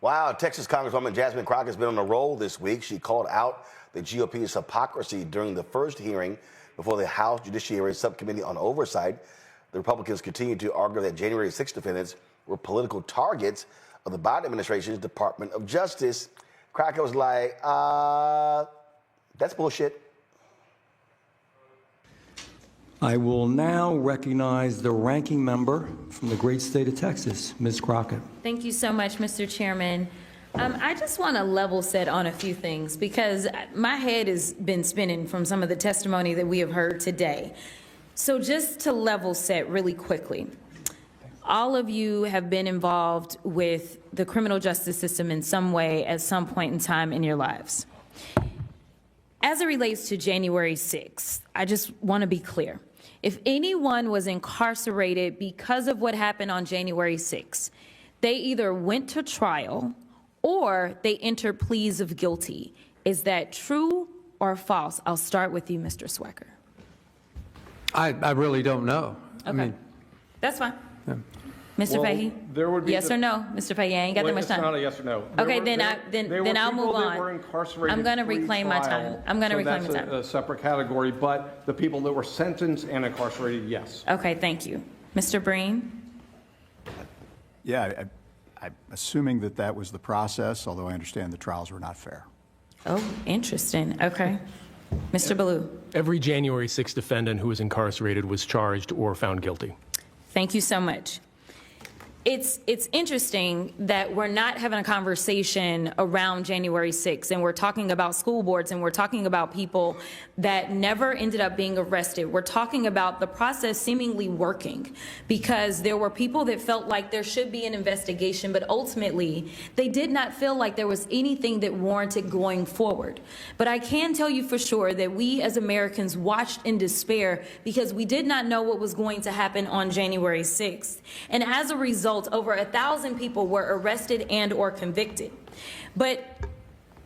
Wow, Texas Congresswoman Jasmine Crockett has been on a roll this week. She called out the GOP's hypocrisy during the first hearing before the House Judiciary Subcommittee on Oversight. The Republicans continue to argue that January 6 defendants were political targets of the Biden administration's Department of Justice. Crockett was like, that's bullshit. I will now recognize the ranking member from the great state of Texas, Ms. Crockett. Thank you so much, Mr. Chairman. I just want to level set on a few things because my head has been spinning from some of the testimony that we have heard today. So just to level set really quickly, all of you have been involved with the criminal justice system in some way at some point in time in your lives. As it relates to January 6th, I just want to be clear. If anyone was incarcerated because of what happened on January 6th, they either went to trial or they entered pleas of guilty. Is that true or false? I'll start with you, Mr. Swecker. I really don't know. Okay. I mean, that's fine. Yeah. Mr. Fahey? There would be yes or no, Mr. Fahey? I ain't got that much time. It's not a yes or no. Okay, then I'll move on. I'm going to reclaim my time. I'm going to reclaim my time. That's a separate category, but the people that were sentenced and incarcerated, yes. Okay, thank you. Mr. Breen? Yeah, I'm assuming that that was the process, although I understand the trials were not fair. Oh, interesting. Okay. Mr. Ballou? Every January 6th defendant who was incarcerated was charged or found guilty. Thank you so much. It's interesting that we're not having a conversation around January 6th, and we're talking about school boards, and we're talking about people that never ended up being arrested. We're talking about the process seemingly working because there were people that felt like there should be an investigation, but ultimately they did not feel like there was anything that warranted going forward. But I can tell you for sure that we as Americans watched in despair because we did not know what was going to happen on January 6th. And as a result, over 1,000 people were arrested and or convicted. But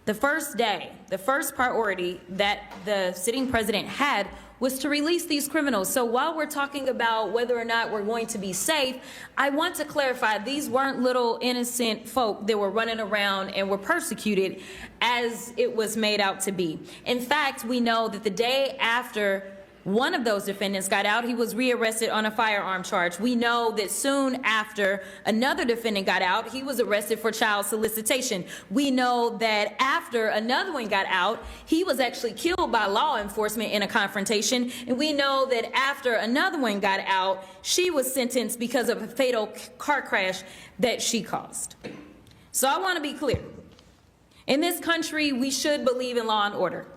the first day, the first priority that the sitting president had was to release these criminals. So while we're talking about whether or not we're going to be safe, I want to clarify these weren't little innocent folk that were running around and were persecuted as it was made out to be. In fact, we know that the day after one of those defendants got out, he was rearrested on a firearm charge. We know that soon after another defendant got out, he was arrested for child solicitation. We know that after another one got out, he was actually killed by law enforcement in a confrontation. And we know that after another one got out, she was sentenced because of a fatal car crash that she caused. So I want to be clear. In this country, we should believe in law and order.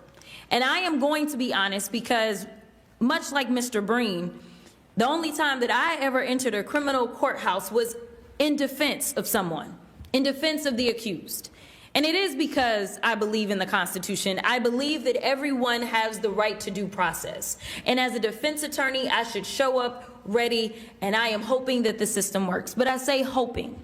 And I am going to be honest because much like Mr. Breen, the only time that I ever entered a criminal courthouse was in defense of someone, in defense of the accused. And it is because I believe in the Constitution. I believe that everyone has the right to due process. And as a defense attorney, I should show up ready, and I am hoping that the system works. But I say hoping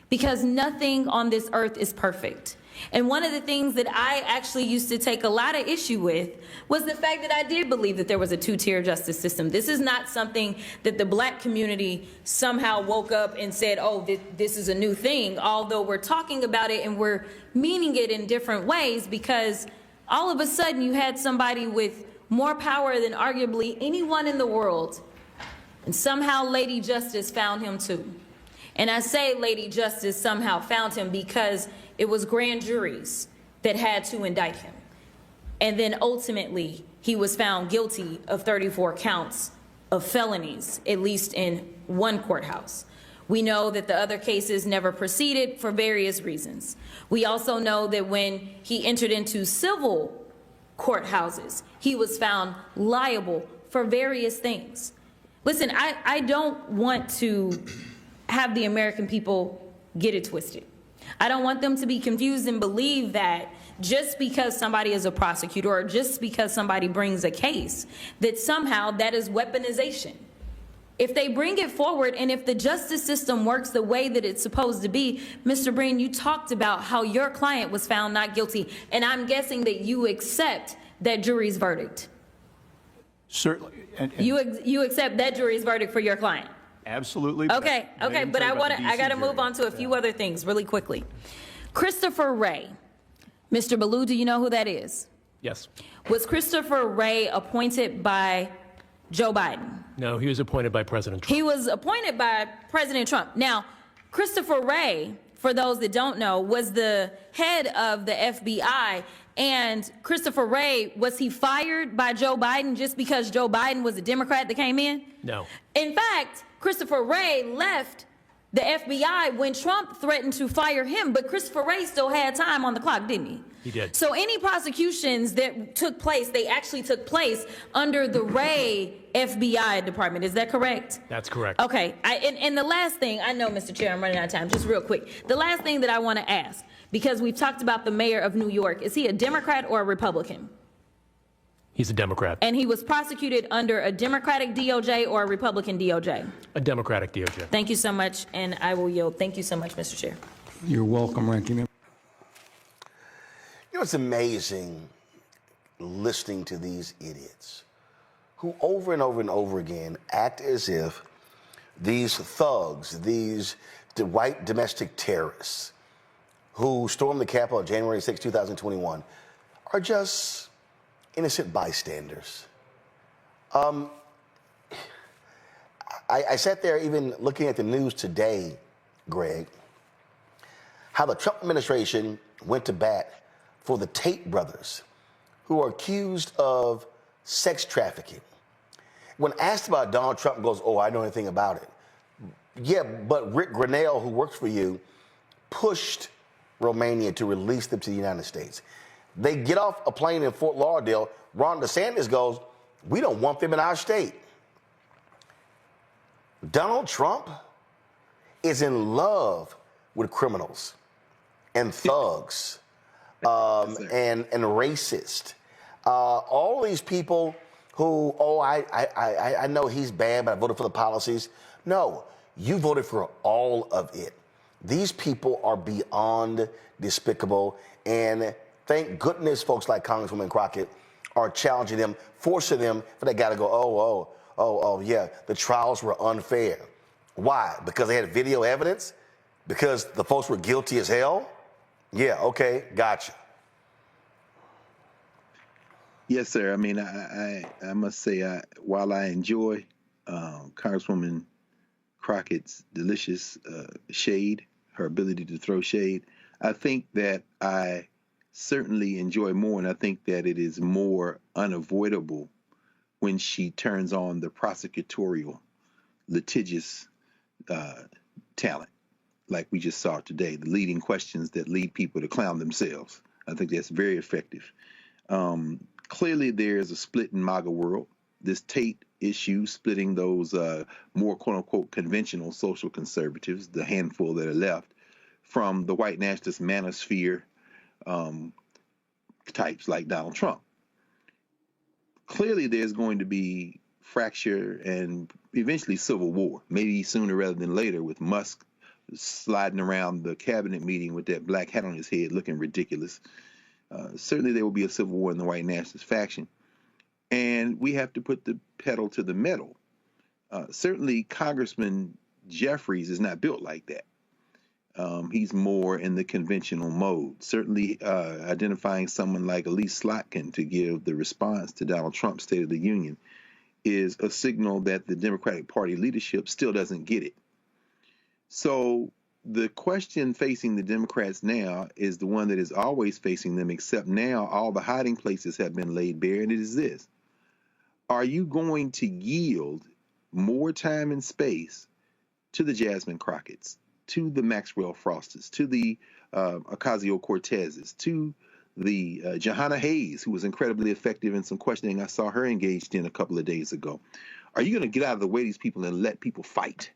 because nothing on this earth is perfect. And one of the things that I actually used to take a lot of issue with was the fact that I did believe that there was a two-tier justice system. This is not something that the black community somehow woke up and said, oh, this is a new thing, although we're talking about it and we're meaning it in different ways because all of a sudden you had somebody with more power than arguably anyone in the world, and somehow Lady Justice found him too. And I say Lady Justice somehow found him because it was grand juries that had to indict him. And then ultimately, he was found guilty of 34 counts of felonies, at least in one courthouse. We know that the other cases never proceeded for various reasons. We also know that when he entered into civil courthouses, he was found liable for various things. Listen, I don't want to have the American people get it twisted. I don't want them to be confused and believe that just because somebody is a prosecutor or just because somebody brings a case, that somehow that is weaponization. If they bring it forward and if the justice system works the way that it's supposed to be, Mr. Breen, you talked about how your client was found not guilty, and I'm guessing that you accept that jury's verdict. Certainly. You accept that jury's verdict for your client? Absolutely. Okay, but I got to move on to a few other things really quickly. Christopher Wray. Mr. Ballou, do you know who that is? Yes. Was Christopher Wray appointed by Joe Biden? No, he was appointed by President Trump. He was appointed by President Trump. Now, Christopher Wray, for those that don't know, was the head of the FBI. And Christopher Wray, was he fired by Joe Biden just because Joe Biden was a Democrat that came in? No. In fact, Christopher Wray left the FBI when Trump threatened to fire him, but Christopher Wray still had time on the clock, didn't he? He did. So any prosecutions that took place, they actually took place under the Wray FBI department. Is that correct? That's correct. Okay. And the last thing, I know, Mr. Chair, I'm running out of time, just real quick. The last thing that I want to ask, because we've talked about the mayor of New York, is he a Democrat or a Republican? He's a Democrat. And he was prosecuted under a Democratic DOJ or a Republican DOJ? A Democratic DOJ. Thank you so much, and I will yield. Thank you so much, Mr. Chair. You're welcome, Ranking Member. You know, it's amazing listening to these idiots who over and over and over again act as if these thugs, these white domestic terrorists who stormed the Capitol on January 6, 2021 are just innocent bystanders. I sat there even looking at the news today, Greg, how the Trump administration went to bat for the Tate brothers, who are accused of sex trafficking. When asked about it, Donald Trump goes, "Oh, I know anything about it." Yeah, but Rick Grenell, who works for you, pushed Romania to release them to the United States. They get off a plane in Fort Lauderdale. Ron DeSantis goes, "We don't want them in our state." Donald Trump is in love with criminals and thugs and racist. All these people who, oh, I know he's bad, but I voted for the policies. No, you voted for all of it. These people are beyond despicable, and thank goodness folks like Congresswoman Crockett are challenging them, forcing them for that guy to go, oh, yeah, the trials were unfair. Why? Because they had video evidence? Because the folks were guilty as hell? Yeah, okay, gotcha. Yes, sir. I mean, I must say, while I enjoy Congresswoman Crockett's delicious shade, her ability to throw shade, I think that I certainly enjoy more, and I think that it is more unavoidable when she turns on the prosecutorial, litigious talent, like we just saw today, the leading questions that lead people to clown themselves. I think that's very effective. Clearly, there's a split in MAGA world. This Tate issue splitting those more quote-unquote conventional social conservatives, the handful that are left, from the white nationalist manosphere types like Donald Trump. Clearly, there's going to be fracture and eventually civil war, maybe sooner rather than later, with Musk sliding around the cabinet meeting with that black hat on his head looking ridiculous. Certainly there will be a civil war in the white nationalist faction. And we have to put the pedal to the metal. Certainly Congressman Jeffries is not built like that. He's more in the conventional mode. Certainly identifying someone like Elise Slotkin to give the response to Donald Trump's State of the Union is a signal that the Democratic Party leadership still doesn't get it. So the question facing the Democrats now is the one that is always facing them, except now all the hiding places have been laid bare, and it is this. Are you going to yield more time and space to the Jasmine Crockett's, to the Maxwell Frosters, to the Ocasio-Cortezes, to the Johanna Hayes, who was incredibly effective in some questioning I saw her engaged in a couple of days ago? Are you going to get out of the way of these people and let people fight?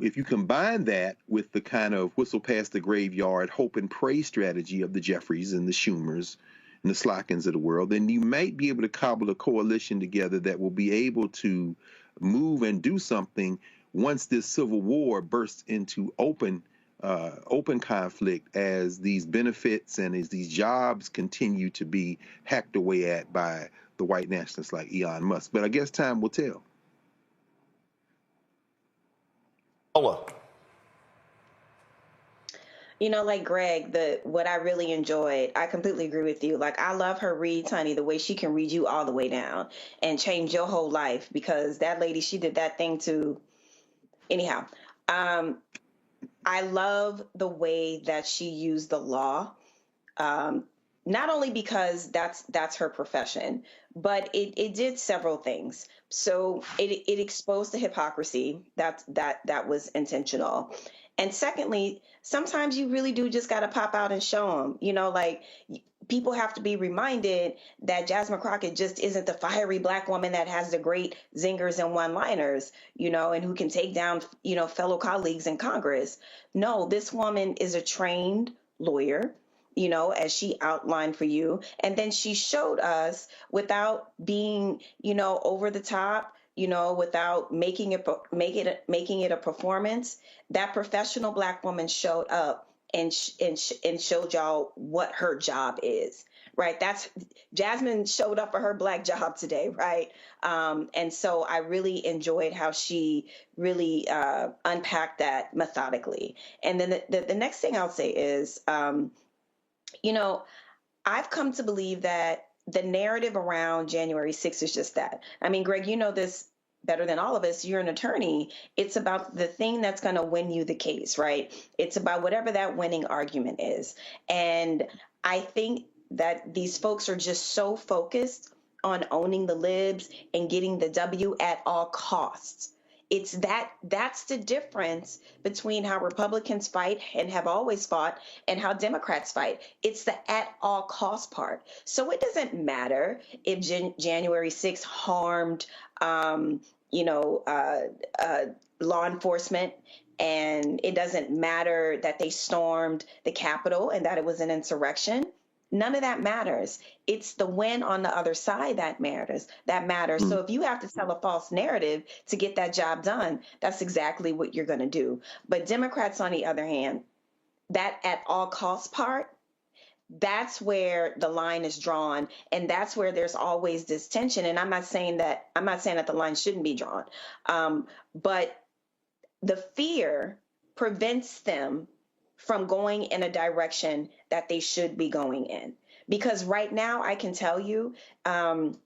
If you combine that with the kind of whistle past the graveyard, hope and pray strategy of the Jeffries and the Schumers and the Slotkins of the world, then you might be able to cobble a coalition together that will be able to move and do something once this civil war bursts into open conflict, as these benefits and as these jobs continue to be hacked away at by the white nationalists like Elon Musk. But I guess time will tell. Like Greg, what I really enjoyed, I completely agree with you. Like, I love her reads, honey, the way she can read you all the way down and change your whole life, because that lady, she did that thing to, anyhow. Um, I love the way that she used the law. Not only because that's her profession, but it did several things. So it exposed the hypocrisy that was intentional. And secondly, sometimes you really do just got to pop out and show them, like, people have to be reminded that Jasmine Crockett just isn't the fiery Black woman that has the great zingers and one-liners, and who can take down, fellow colleagues in Congress. No, this woman is a trained lawyer, as she outlined for you. And then she showed us, without being, over the top, without making it a performance, that professional Black woman showed up and showed y'all what her job is. Right. That's Jasmine showed up for her Black job today. Right. And so I really enjoyed how she really unpacked that methodically. And then the next thing I'll say is, I've come to believe that the narrative around January 6th is just that. I mean, Greg, you know this better than all of us. You're an attorney. It's about the thing that's going to win you the case, right? It's about whatever that winning argument is. And I think that these folks are just so focused on owning the libs and getting the W at all costs. That's the difference between how Republicans fight and have always fought and how Democrats fight. It's the at all cost part. So it doesn't matter if January 6th harmed, law enforcement, and it doesn't matter that they stormed the Capitol and that it was an insurrection. None of that matters. It's the win on the other side that matters. So if you have to tell a false narrative to get that job done, that's exactly what you're going to do. But Democrats, on the other hand, that at all costs part, that's where the line is drawn, and that's where there's always this tension. And I'm not saying that the line shouldn't be drawn, but the fear prevents them from going in a direction that they should be going in. Because right now, I can tell you, I'm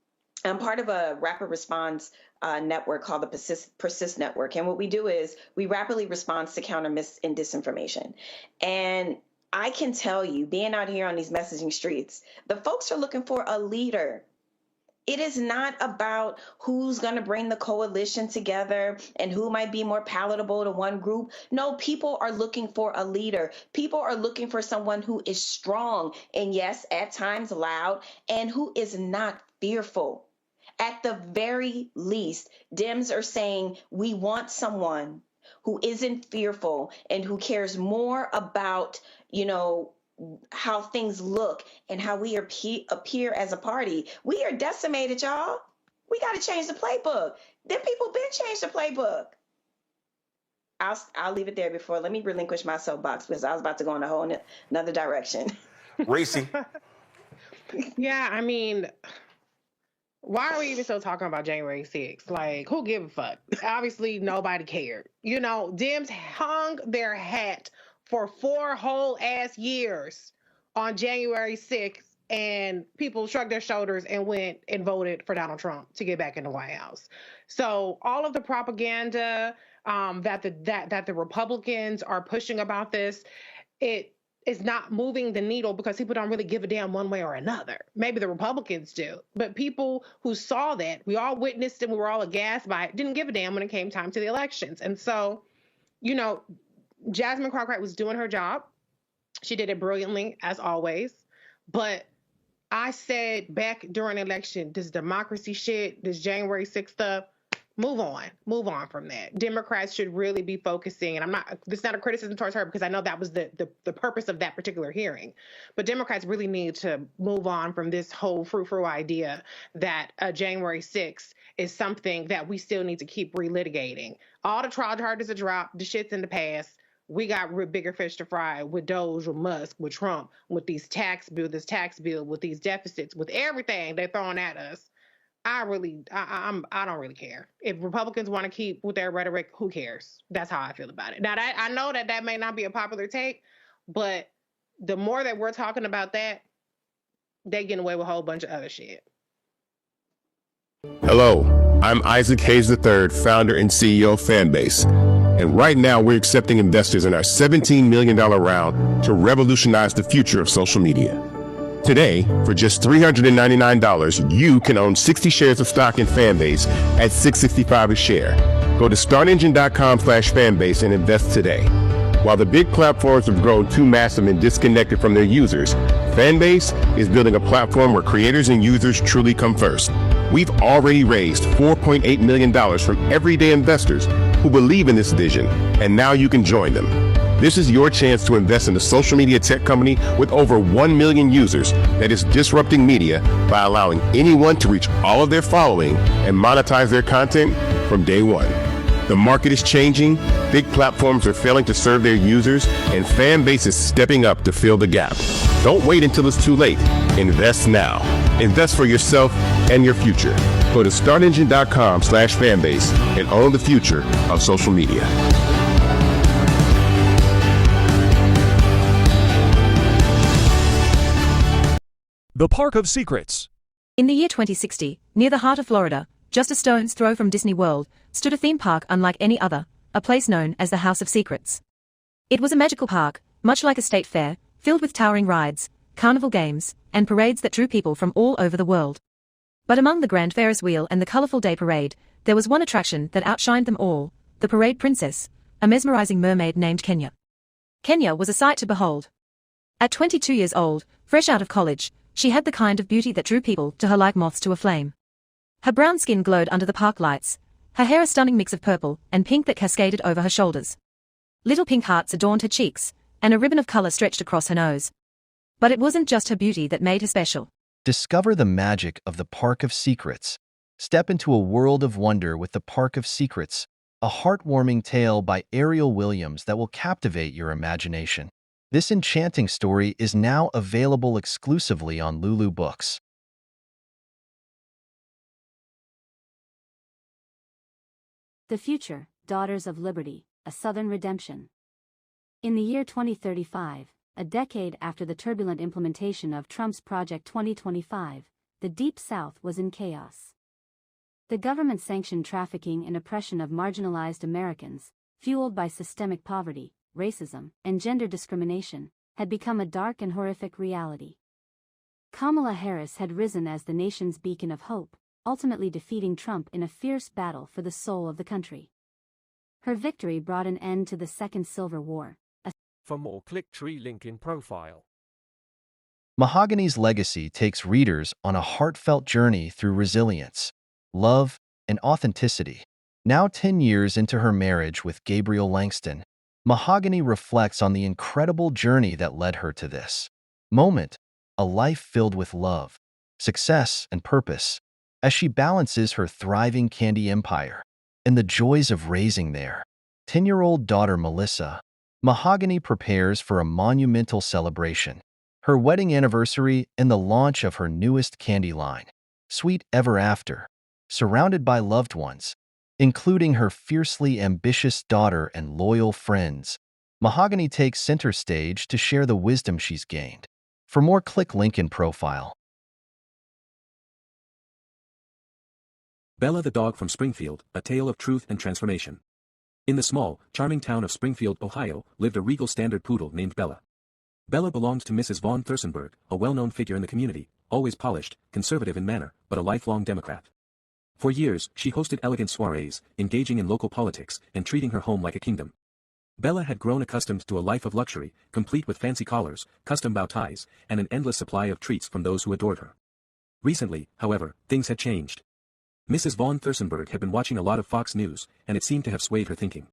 part of a rapid response network called the Persist Network. And what we do is we rapidly respond to counter mis and disinformation. And I can tell you, being out here on these messaging streets, the folks are looking for a leader. It is not about who's going to bring the coalition together and who might be more palatable to one group. No, people are looking for a leader. People are looking for someone who is strong and, yes, at times loud, and who is not fearful. At the very least, Dems are saying we want someone who isn't fearful and who cares more about, how things look and how we appear as a party. We are decimated, y'all. We got to change the playbook. Them people been changed the playbook. I'll leave it there before. Let me relinquish my soapbox because I was about to go in a whole another direction. Reese. Yeah, I mean, why are we even still talking about January 6th? Like, who give a fuck? Obviously, nobody cared. Dems hung their hat for 4 whole ass years on January 6th, and people shrugged their shoulders and went and voted for Donald Trump to get back in the White House. So all of the propaganda that the Republicans are pushing about this, it is not moving the needle because people don't really give a damn one way or another. Maybe the Republicans do, but people who saw that, we all witnessed and we were all aghast by it, didn't give a damn when it came time to the elections. And so, Jasmine Crockett was doing her job. She did it brilliantly, as always. But I said back during the election, this democracy shit, this January 6th stuff, move on from that. Democrats should really be focusing, and this is not a criticism towards her because I know that was the purpose of that particular hearing. But Democrats really need to move on from this whole frou-frou idea that January 6th is something that we still need to keep relitigating. All the trial charges are dropped, the shit's in the past. We got bigger fish to fry with Doge, with Musk, with Trump, with this tax bill, with these deficits, with everything they're throwing at us. I don't really care. If Republicans want to keep with their rhetoric, who cares? That's how I feel about it. Now, I know that may not be a popular take, But the more that we're talking about that, they getting away with a whole bunch of other shit. Hello, I'm Isaac Hayes III, founder and CEO of Fanbase. And right now we're accepting investors in our $17 million round to revolutionize the future of social media. Today, for just $399, you can own 60 shares of stock in Fanbase at $6.65 a share. Go to startengine.com/fanbase and invest today. While the big platforms have grown too massive and disconnected from their users, Fanbase is building a platform where creators and users truly come first. We've already raised $4.8 million from everyday investors who believe in this vision, and now you can join them. This is your chance to invest in a social media tech company with over 1 million users that is disrupting media by allowing anyone to reach all of their following and monetize their content from day one. The market is changing, big platforms are failing to serve their users, and Fanbase is stepping up to fill the gap. Don't wait until it's too late. Invest now. Invest for yourself and your future. Go to startengine.com/fanbase and own the future of social media. The Park of Secrets. In the year 2060, near the heart of Florida, just a stone's throw from Disney World, stood a theme park unlike any other, a place known as the House of Secrets. It was a magical park, much like a state fair, filled with towering rides, carnival games, and parades that drew people from all over the world. But among the grand Ferris wheel and the colorful day parade, there was one attraction that outshined them all, the parade princess, a mesmerizing mermaid named Kenya. Kenya was a sight to behold. At 22 years old, fresh out of college, she had the kind of beauty that drew people to her like moths to a flame. Her brown skin glowed under the park lights, her hair a stunning mix of purple and pink that cascaded over her shoulders. Little pink hearts adorned her cheeks, and a ribbon of color stretched across her nose. But it wasn't just her beauty that made her special. Discover the magic of the Park of Secrets. Step into a world of wonder with the Park of Secrets, a heartwarming tale by Ariel Williams that will captivate your imagination. This enchanting story is now available exclusively on Lulu Books. The Future, Daughters of Liberty, A Southern Redemption. In the year 2035, a decade after the turbulent implementation of Trump's Project 2025, the Deep South was in chaos. The government-sanctioned trafficking and oppression of marginalized Americans, fueled by systemic poverty, racism, and gender discrimination, had become a dark and horrific reality. Kamala Harris had risen as the nation's beacon of hope, ultimately defeating Trump in a fierce battle for the soul of the country. Her victory brought an end to the Second Civil War. For more, click tree link in profile. Mahogany's legacy takes readers on a heartfelt journey through resilience, love, and authenticity. Now 10 years into her marriage with Gabriel Langston, Mahogany reflects on the incredible journey that led her to this moment, a life filled with love, success, and purpose, as she balances her thriving candy empire and the joys of raising their 10-year-old daughter Melissa. Mahogany prepares for a monumental celebration, her wedding anniversary and the launch of her newest candy line, Sweet Ever After, surrounded by loved ones, including her fiercely ambitious daughter and loyal friends. Mahogany takes center stage to share the wisdom she's gained. For more, click link in profile. Bella the Dog from Springfield, A Tale of Truth and Transformation. In the small, charming town of Springfield, Ohio, lived a regal standard poodle named Bella. Bella belonged to Mrs. Vaughn Thursonberg, a well-known figure in the community, always polished, conservative in manner, but a lifelong Democrat. For years, she hosted elegant soirees, engaging in local politics, and treating her home like a kingdom. Bella had grown accustomed to a life of luxury, complete with fancy collars, custom bow ties, and an endless supply of treats from those who adored her. Recently, however, things had changed. Mrs. Vaughn Thursonberg had been watching a lot of Fox News, and it seemed to have swayed her thinking.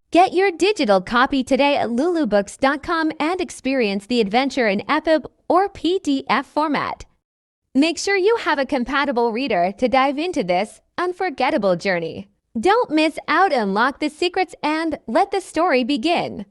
Get your digital copy today at lulubooks.com and experience the adventure in EPUB or PDF format. Make sure you have a compatible reader to dive into this unforgettable journey. Don't miss out, unlock the secrets, and let the story begin.